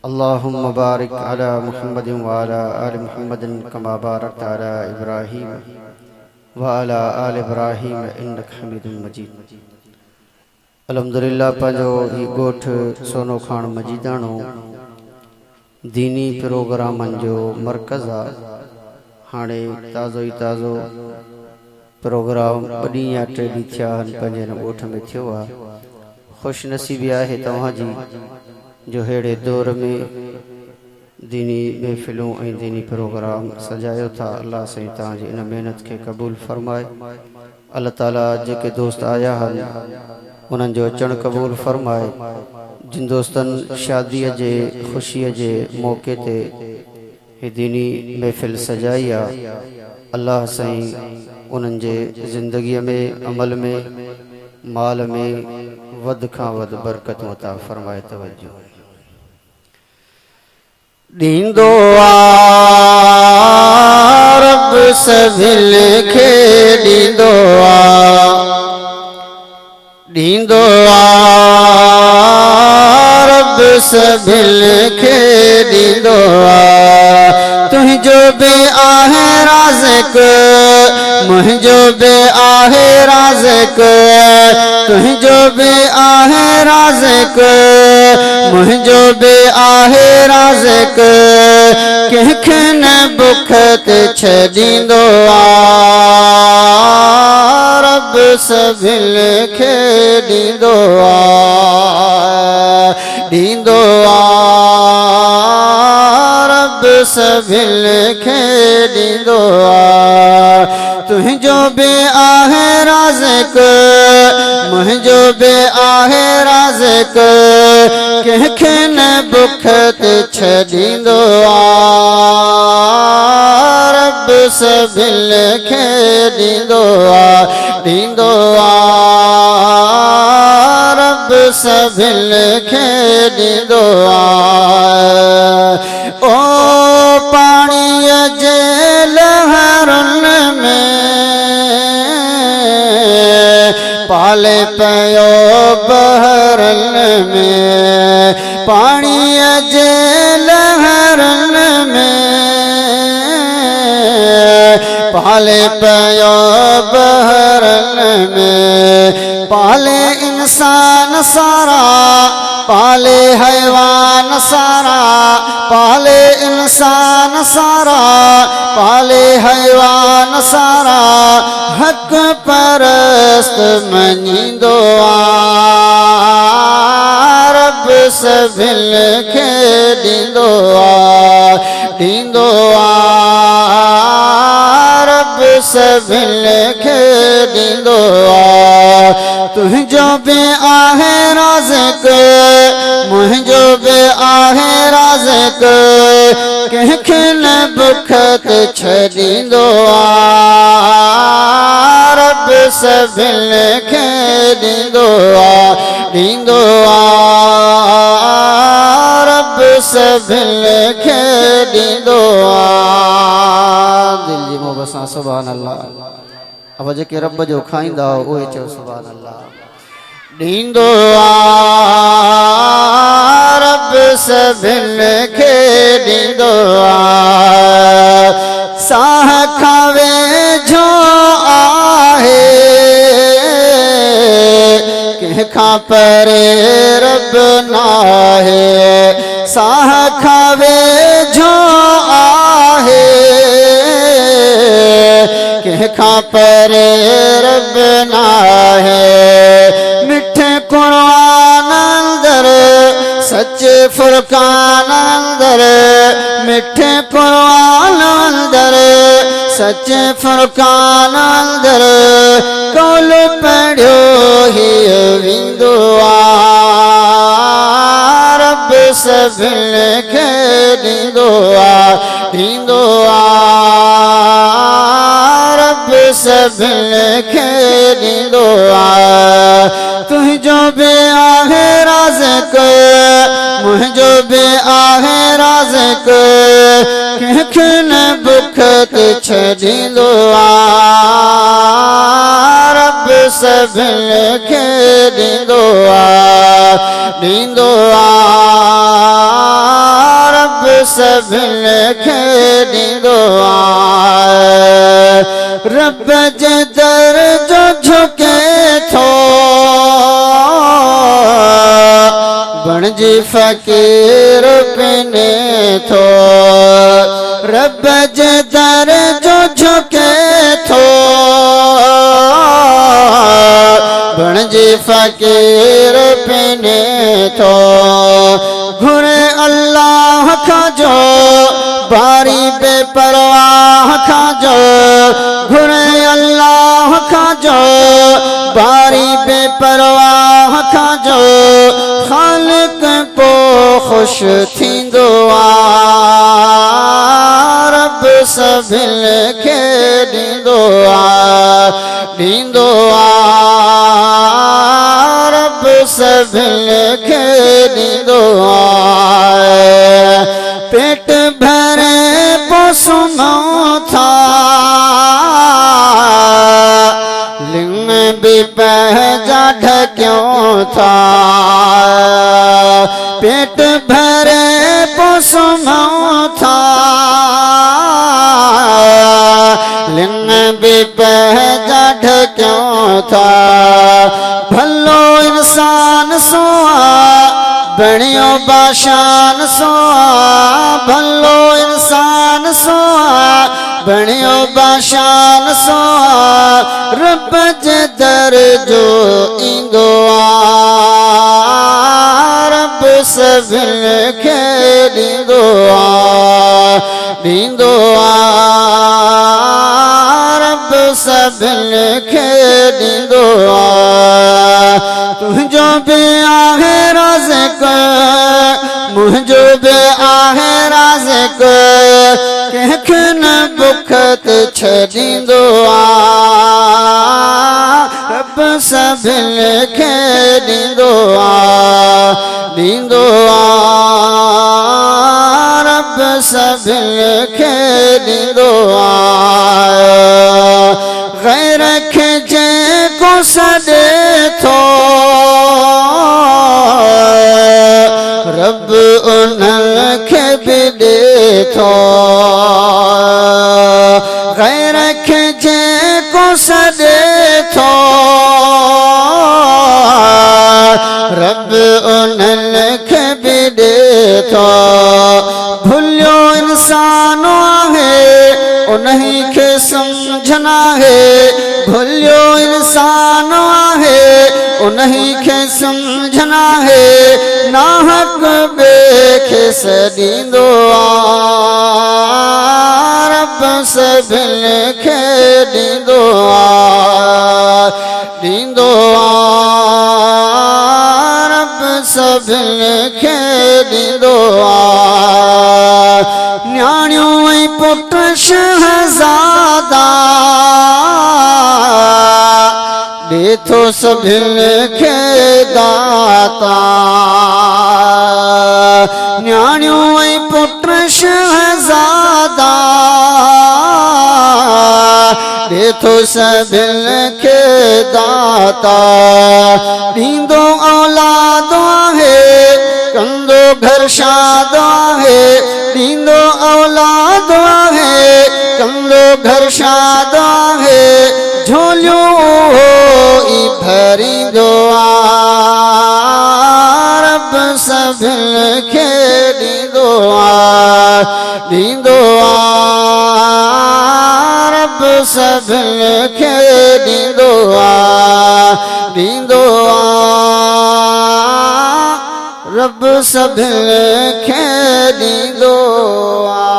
अल्लाहुम्मा बारिक अला मुहम्मदिन व अला आलि मुहम्मदिन कमा बारकता अला इब्राहीम व अला आलि इब्राहीम इन्नका हमीदुम मजीद। अल्हम्दुलिल्लाह पंहिंजो ही ॻोठ सोनो खान मजीदाणो दीनी प्रोग्रामनि जो मरकज़ आहे। हाणे ताज़ो ई ताज़ो प्रोग्राम 2 ॾींहं या 3 ॾींहं थिया आहिनि पंहिंजे हिन ॻोठ में थियो आहे। ख़ुशनसीबी आहे तव्हांजी जो हेड़े दौर में दीनी महफ़िलूं ऐं दीनी प्रोग्राम सजायो था। अल्लाह साईं तव्हांजी इन महिनत खे क़बूल फरमाए। अल्लाह ताला जेके दोस्त आया आहिनि उन्हनि जो अचणु क़बूल फरमाए। जिन दोस्तनि शादीअ जे ख़ुशीअ जे मौक़े ते ही दीनी महफ़िल सजाई आहे, अल्लाह साईं उन्हनि जे ज़िंदगीअ में अमल में माल में वध खां वध बरकतूं अता फरमाए। तवज्जो ॾींदो आहे रब सभिनी खे ॾींदो आहे, ॾींदो आहे रब सभिनी खे ॾींदो आहे। तुंहिंजो बि आहे राज़िक मुंहिंजो बि आहे राज़िक, तुंहिंजो बि आहे राज़िक मुंहिंजो बि आहे राज़िक। कंहिंखे न बुख ते छॾींदो आहे रब सभिनी खे ॾींदो आहे, ॾींदो आहे रब सभिनी खे ॾींदो आहे। तुंहिंजो बि आहे राज़िक मुंहिंजो बि आहे राज़िक, कंहिंखे न बुख ते छॾींदो आहे रब सभिनी खे ॾींदो आहे, ॾींदो आहे रब सभिनी खे ॾींदो आहे। ओ पाणीअ जे लहरुनि में पाले पियो बहरनि में, पाणीअ जे लहरुनि में पाले पियो बहरनि में। पाले इंसान सारा पाले हैवान सारा, पाले इंसान सारा पाले हैवान सारा। हक परस्त मञींदो आहे रब सभिनी खे ॾींदो आहे, ॾींदो आहे रब सभिनी खे ॾींदो आहे। तुंहिंजो बि आहे राज़िक मुंहिंजो बि आहे राज़िक, कंहिंखे न बुख ते छॾींदो आहे रब सभिनी खे ॾींदो आहे, ॾींदो आहे रब सभिनी खे ॾींदो आहे। दिल जी मोहबत सां सुभान अल्लाह। अब जेके रब जो खाईंदा उहे चओ सुभान अल्लाह। ॾींदो आहे रब सभिनी खे ॾींदो आहे। साह खां वेझो आहे कंहिंखां परे रब नाहे, साह खां वेझो आहे कंहिंखां परे रब नाहे। मिठे क़ुरान अंदर सच्चे फुरकान अंदर, मिठे क़ुरान अंदर सच्चे फुरकान अंदर कौल पढ़ियो ही वेंदो आहे रब सभिनी खे ॾींदो आहे, ॾींदो आहे रब सभिनी खे ॾींदो आहे। तुंहिंजो बि आहे राज़िक मुंहिंजो बि आहे राज़िक, कंहिंखे न बुख ते छॾींदो आहे रब सभिनी खे ॾींदो आहे, ॾींदो आहे सभिनि खे ॾींदो आहे। रब जे दर जो झुके थो बणिजी फ़क़ीर पिने थो। रब जे दर जो झुके थो बणिजी फ़क़ीर पिने थो। घुरे अल्लाह खां जो बारी बेपरवाह खां जो। घुरे अल्लाह खां जो बारी बेपरवाह खां जो। ख़ालिक पो ख़ुश थींदो आहे। रब सभिनि खे ॾींदो आहे ॾींदो आहे। रब सभिनि खे ॾींदो आहे। पेट भरे पोइ सुम्हूं था लिंग बि पंहिंजा ढकियूं था। पेट भरे पोइ सुम्हूं था लिंग बि पंहिंजा ढकियूं था। भलो इंसान सोआ बणियो बाशान सोआ। भलो इंसान सोआ बणियो बाशान सोआ। रब जे दर जो ईंदो आहे। रब सभिनि खे ॾींदो आहे ॾींदो आहे। रब सभिनि खे ॾींदो आहे। तुंहिंजो बि आहे राज़िक़ मुंहिंजो बि आहे राज़िक़। कंहिंखे न बुख ते छॾींदो आहे। रब सभिनि खे ॾींदो आहे ॾींदो आहे। रब सभिनि खे ॾींदो आहे। ग़ैर खे जेको सॾे थो रब उन्हनि खे बि ॾे थो। ग़ैर खे जेको सॾे थो रब उन्हनि खे बि ॾे थो। भुलियो इंसान आहे उन्हीं खे सम्झ नाहे। भुलियो इंसान आहे उन्हीं खे सम्झ नाहे। नाहक ॿिए खे सॾींदो आहे। रब सभिनि खे ॾींदो आहे ॾींदो आहे। रब सभिनि खे ॾींदो आहे। न्याणियूं ऐं पुट शहज़ादा ॾे थो सभिनि खे दाता। न्याणियूं ऐं पुट शहज़ादा ॾे थो सभिनि खे दाता। ॾींदो औलाद आहे कंदो घर शाद आहे। ॾींदो औलाद आहे कंदो घर शाद आहे। झोलियूं ई भरींदो आहे। रब सभिनि खे ॾींदो आहे ॾींदो आहे। रब सभिनि खे ॾींदो आहे ॾींदो आहे। रब सभिनि खे ॾींदो आहे।